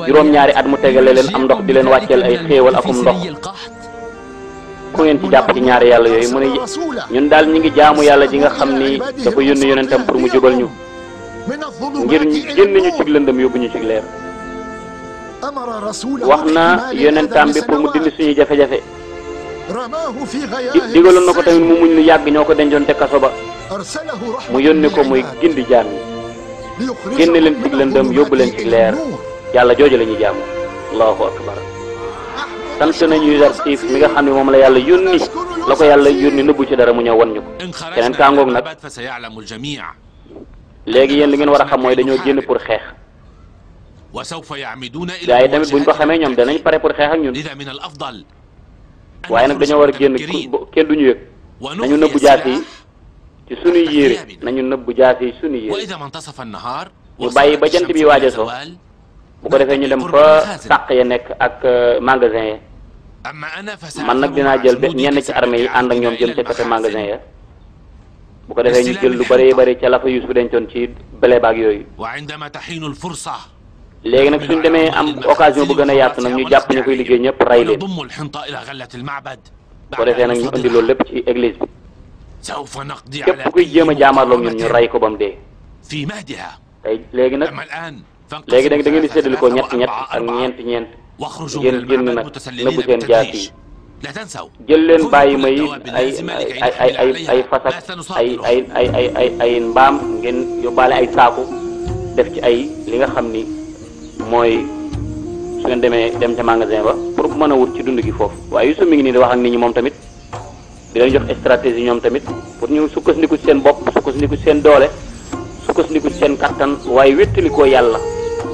juróom-ñaari at mu tegale leen am ndox di leen wàcceel ay xéewal akum ndox ku ngeen ci jàpp ci ñaari yàlla yooyu mu ne ñun daal ñi ngi jaamu yàlla ji nga xam ni dafa yónni yonentam pour mu jubal ñu ngir génn ñu ci lëndëm yóbbu ñu ci leer wax na yonentam bi pour mu dindi suñuy jafe-jafe digaloon na ko tamit mu muñ lu yàgg ñoo ko dencoon te kaso ba mu yónni ko muy gindi jaam yi génne leen ci lëndëm yóbbu leen ci leer yàlla jooju la ñuy jaamu allahu akbar sant nañu Yuzarsif mi nga xam ne moom la yàlla yónni la ko yàlla yónni nëbbu ci dara mu ñëw wan ñu ko keneen kaangoog nag léegi yéen li ngeen war a xam mooy dañoo génn pour xeex gaa yi tamit buñ ko xamee ñoom danañ pare pour xeex ak ñun waaye nag dañoo war a génn kenn duñu yëg nañu nëbbu jaas yi ci suñuy yére nañu nëbbu jaas yi suñuy yére ñu bàyyi ba jant bi waaj a so bu ko defee ñu dem fa sàq ya nekk ak magasin ya man nag dinaa jël ñenn ci armée yi ànd ak ñoom jëm ca côté magasin ya bu ko defee ñu jël lu bëree bëri ca la fa Yuusuf dencoon ci blé baag yooyu léegi nag suñ demee am occasion bu gën a yaatu nag ñu jàpp ñu koy liggéey ñëpp rey leen bu ko defee nag ñu indi loolu lépp ci église bi képp kuy jéem a jaamaarloog ñun ñu rey ko ba mu dee tey léegi nag da ngeen di séddale ko ñett ak ñeent ngeen génn nag nëbbu seen jaas yi jël leen bàyyi may ay fas ak ay mbaam ngeen yóbbaale ay saaku def ci ay li nga xam ni mooy su ngeen dem ca magasin ba pour mën a wut ci dund gi foofu waaye Yuusuf mi ngi nii di wax ak nit ñi moom tamit di leen jox stratégie ñoom tamit pour ñu sukkandiku ci seen bopp sukkandiku ci seen doole sukkandiku ci seen kattan waaye wéttali ko yàlla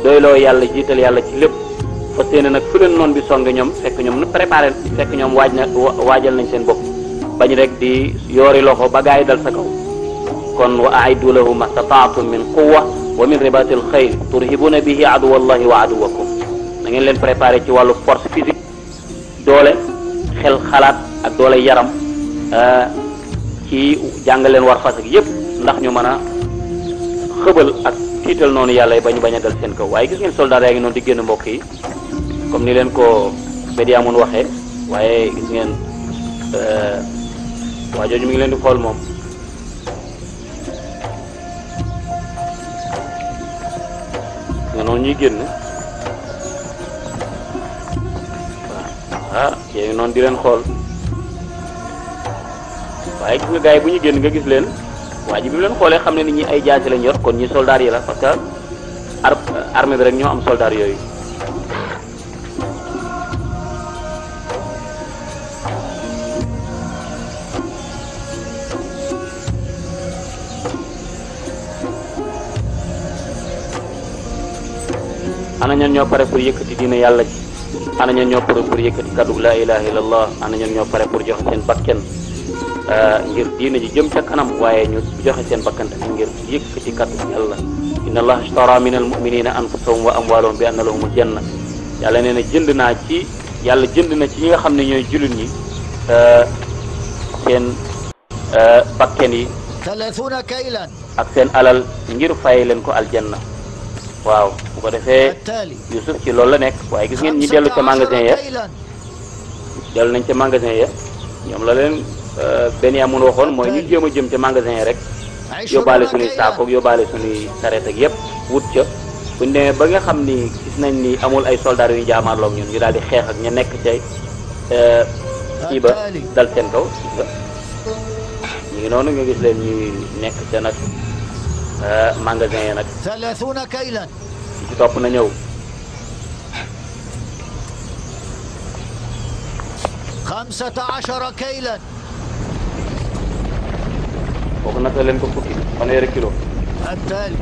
doyloo yàlla jiital yàlla ci lépp fas yéene nag fu leen noon bi songe ñoom fekk ñoom nu préparé fekk ñoom waajal nañ seen bopp bañ rek di yoori loxo ba gaa yi dal sa kaw kon wa a'iddu lahu mastata'tum min quwwa wa min ribatil xayl turhibuna bihi aduwallahi wa aduwakum na ngeen leen préparé ci wàllu force physique doole xel xalaat ak doole yaram ci jàngal leen war fas ak yépp ndax ñu mën a xëbal ak tiital noonu yàlla yi ba ñu bañ a dal seen kaw waaye gis ngeen soldat yaa ngi noonu di génn mbokk yi comme ni leen ko Bédiamoun waxee waaye gis ngeen waa jooju mi ngi leen di xool moom nga noonu ñuy génn waaw yaa ngi noonu di leen xool waaye gis nga gars yi bu ñu génn nga gis leen waa ji bi mu leen xoolee xam ne nit ñi ay jaasi lañ yor kon ñi soldaar yi la parce que armée bi rek ñoo am soldaar yooyu ana ñan ñoo pare pour yëkkati diine yàlla ji ana ñan ñoo pare pour yëkkati kaddu la ilaha illallah ana ñan ñoo pare pour joxe seen bakken ngir diine ji jëm ca kanam waaye ñu joxe seen bakkan tamit ngir yëkkati kaddu yàlla inna allaha ishtara min al muminina anfusahum wa amwalahum bi anna lahumul janna yàlla nee na jënd na ci ñi nga xam ne ñooy jullit ñi seen bakken yi 30 kaylan ak seen alal ngir fay leen ko aljanna waaw bu ko defee Yuusuf ci loolu la nekk waaye gis ngeen ñi dellu ca magasin ya dellu nañ ca magasin ya ñoom la leen Béniamoun waxoon mooy ñu jéem a jëm ca magasin ya rek yóbbaale suñuy saakoog yóbbaale suñuy sareet ak yëpp wut ca buñ demee ba nga xam ni gis nañ ni amul ay soldats yu ñu jaamaarloog ñun ñu daal di xeex ak ña nekk ca kii ba dal seen kaw ñu ngi noonu nga gis leen ñuy nekk ca nag magasin ya nag 30 kaylan ci topp na ñëw 15 كيلا. التالي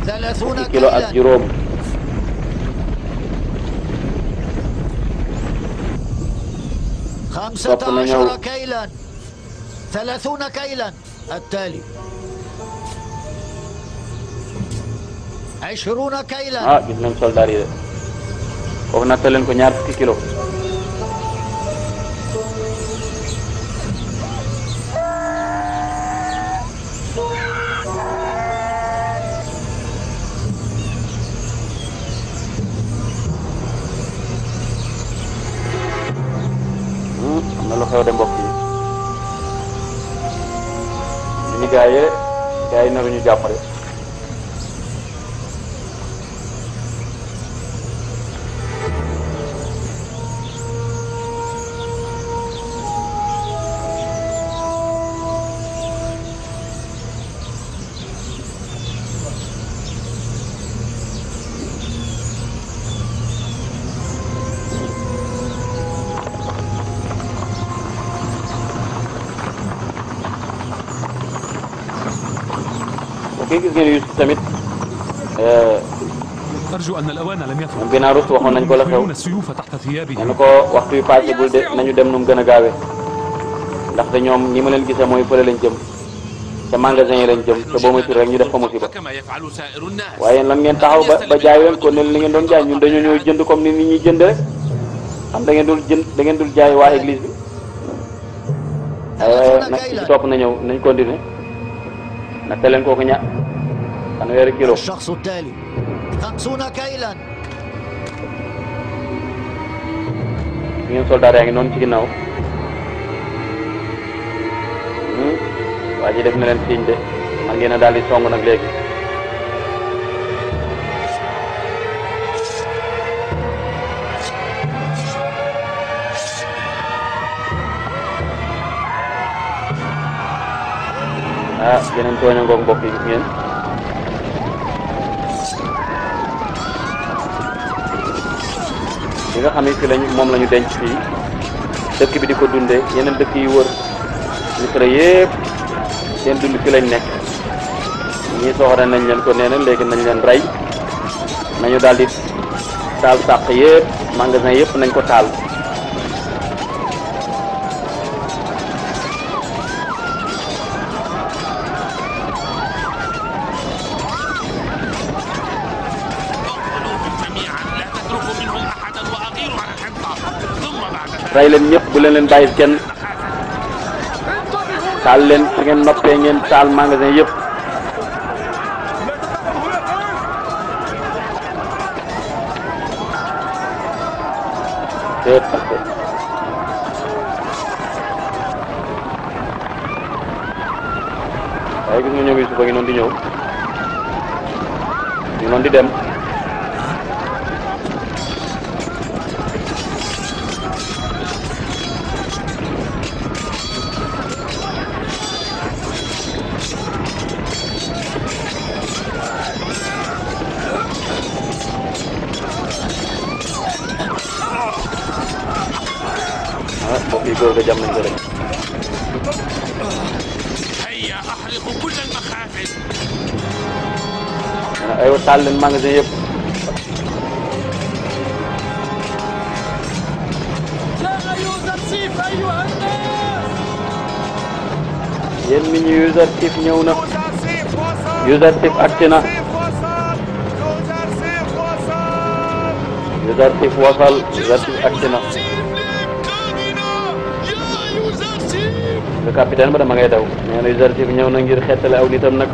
30 كيلا. 15 كيلا. 30 كيلا. التالي 20 كيلا. gis nañ soldat yi de foofu nattal leen ko ñaar fukki kilo. am na lu xew de mbokk yi. ñu gaa yi naruñu jàppale. gis ngeen Youssouf tamit Binarus waxoon nañ ko la xew nañu ko waxtu yu passé bul de nañu dem nu mu gën a gaawee ndaxte ñoom ñi ma leen gisee mooy fële lañ jëm te magasin yi lañ jëm te boo moytuwul rek ñu def fa musiba waaye lan ngeen taxaw ba jaay leen ko ne li ngeen doon jaay ñun dañoo ñëw jënd comme ni nit ñi jënd rek xam da ngeen dul jaay waa église bi nag ci topp na ñëw nañ continuer nag te leen kooku fanweeri kilo. الشخص التالي 50 كيلا. ngeen soldat yaa ngi noonu ci ginnaaw waa ji def na leen signe de man ngeen a daal di song nag léegi. yeneen tooña ngoog mbokk yi gis ngeen. li nga xam ne fii moom la ñu denc fii dëkk bi di ko dundee yeneen dëkk yi wër Misra yëpp seen dund fi lañ nekk ñii soxla nañ leen ko nee na léegi nañ leen rey nañu daal di taal sàq yëpp magasin yëpp nañ ko taal. rey leen ñëpp bu leen bàyyi kenn taal leen su ngeen noppee ngeen taal magasin yëpp waaye gis nga ñoom yi suba ngi noonu di ñëw ñu noonu di dem. góor ga jam nañ ko rek. aywa taal leen magasin yëpp. yéen nit ñi Yuzarsif ñëw na. Yuzarsif agsi na. Yuzarsif wasal Yuzarsif agsi na. capitaine ba dama ngay daw nee na Yuzarsif ñëw na ngir xettale aw nitam nag.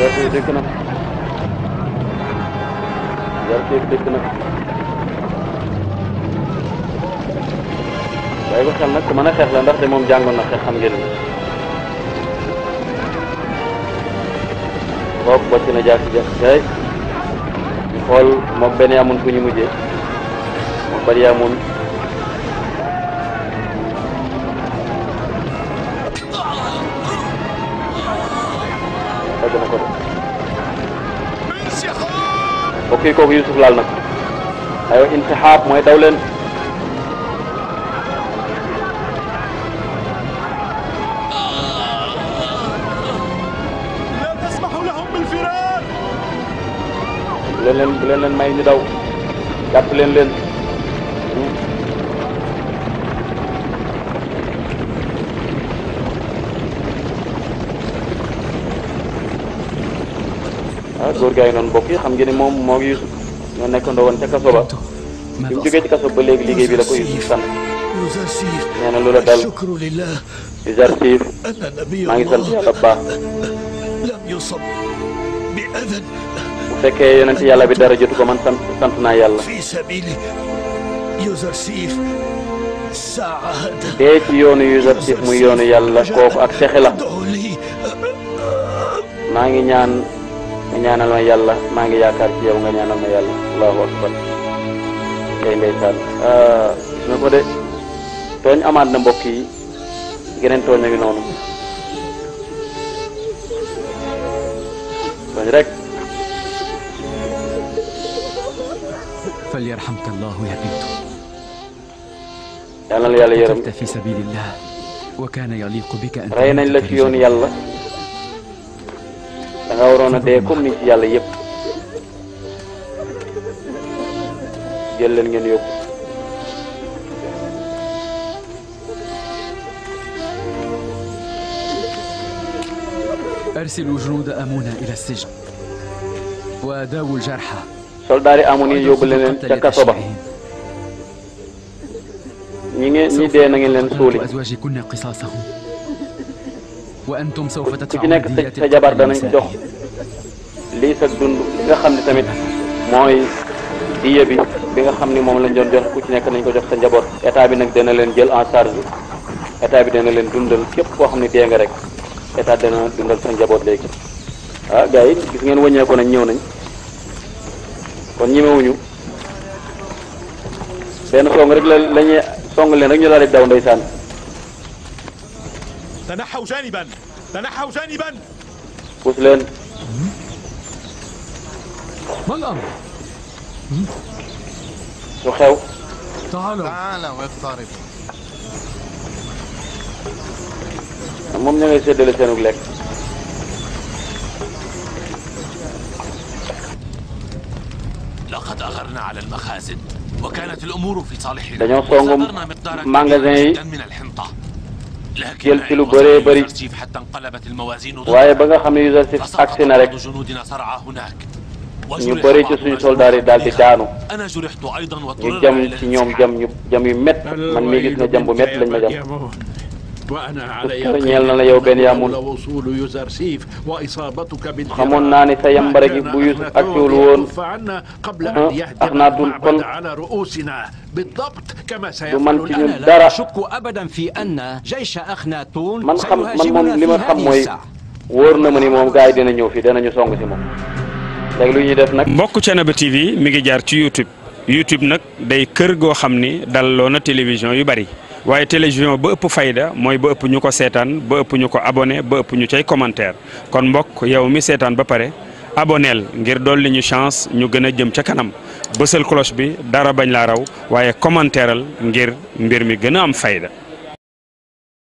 Yuzarsif dikk na Yuzarsif dikk na bàyyi ko xel nag ku mën a xeex la ndaxte moom jàngoon na xeex xam ngeen ni boog bocc na jaasi jaay ñu xool mook Benyamin fu ñu mujjee mook Benyamin dagg na ko de mbokk yi kooku Yusuf laal na ko aywa intihaab mooy daw leen bu leen may ñu daw jàpp leen góor gaa yi noonu mbokk yi xam ngeen ni moom moo ngi Yusuf ñoo nekkandoo woon ca kaso ba bi mu jógee ci kaso ba léegi liggéey bi la ko Yusuf sant nee na lu la dal Yuzarsif maa ngi sant yàlla bu baax bu fekkee yonent yàlla bi dara jotu ko man sant naa yàlla dee ci yoonu Yuzarsif muy yoonu yàlla kooku ak texe la maa ngi ñaan nga ñaanal ma yàlla maa ngi yaakaar ci yow nga ñaanal ma yàlla allahu akbar kay ndeysaan gis nga ko de tooñ amaat na mbokk yi geneen tooñ a ngi noonu tooñ rek فليرحمك الله يا بنت yàlla na yàlla yërëm في سبيل الله وكان يليق بك أن rey nañ la ci yoonu yàlla da nga waroon a dee comme ni ci yàlla yëpp jël leen ngeen yóbbu أرسلوا جنود آمون إلى السجن وداووا الجرحى soldaar yi amoon yi yóbbu leen ca kaso ba ñi dee na ngeen leen suuli وأزواجكن قصاصهم وأنتم سوف ku ci تدفعون nekk دية sa jabar danañ ko jox lii sa dund li nga xam ne tamit mooy diya bi nga xam ni moom lañ doon jox ku ci nekk nañ ko jox sa njaboot état bi nag dana leen jël en charge état bi dana leen dundal képp koo xam ne dee nga rek état dana dundal sa njaboot léegi ah gars yi gis ngeen wëññeeku nañ ñëw nañ kon ñemewuñu benn song rek lañuy song leen rek ñu daal di daw ndeysaan تنحوا جانبا تنحوا جانبا puus leen ما الأمر؟ lu xew تعالوا واقترب moom ña ngay séddale seenug lekk لقد أغرنا على المخازن وكانت الأمور في صالحنا dañoo song magasin yi من الحنطة jël ci lu bëree bëri حتى انقلبت الموازين waaye ba nga xam ne Yuzarsif agsi na rek جنودنا صرعى هناك ñu bëri ci suñu soldaar yi daal di daanu أنا جرحت أيضا ñu jam ci ñoom jam yu métt man mii gis nga jam bu métt lañ ma jam وأنا على ñeel na la yow Benyamin وصول يوزرسيف وإصابتك xamoon naa ni sa yambare gi bu Yusuf agsiwul woon قبل أن يهدم المعبد على رؤوسنا بالضبط كما سيفعل الآن لا أشك أبدا في أن جيش أخناتون man سيهاجمنا li في ma xam هذه mooy الساعة wóor na ma ni moom gars yi dina ñëw fii danañu song si moom léegi lu ñuy def nag. mbokk Thiénaba TV mi ngi jaar ci YouTube nag day kër goo xam ni dalloo na télévision yu bari waaye télévision ba ëpp fayda mooy ba ëpp ñu ko seetaan ba ëpp ñu ko abonné ba ëpp ñu cay commentaire kon mbokk yow mi seetaan ba pare aboneel ngir dolli ñu chance ñu gën a jëm ca kanam bësal cloche bi dara bañ laa raw waaye commentaireal ngir mbir mi gën a am fayda.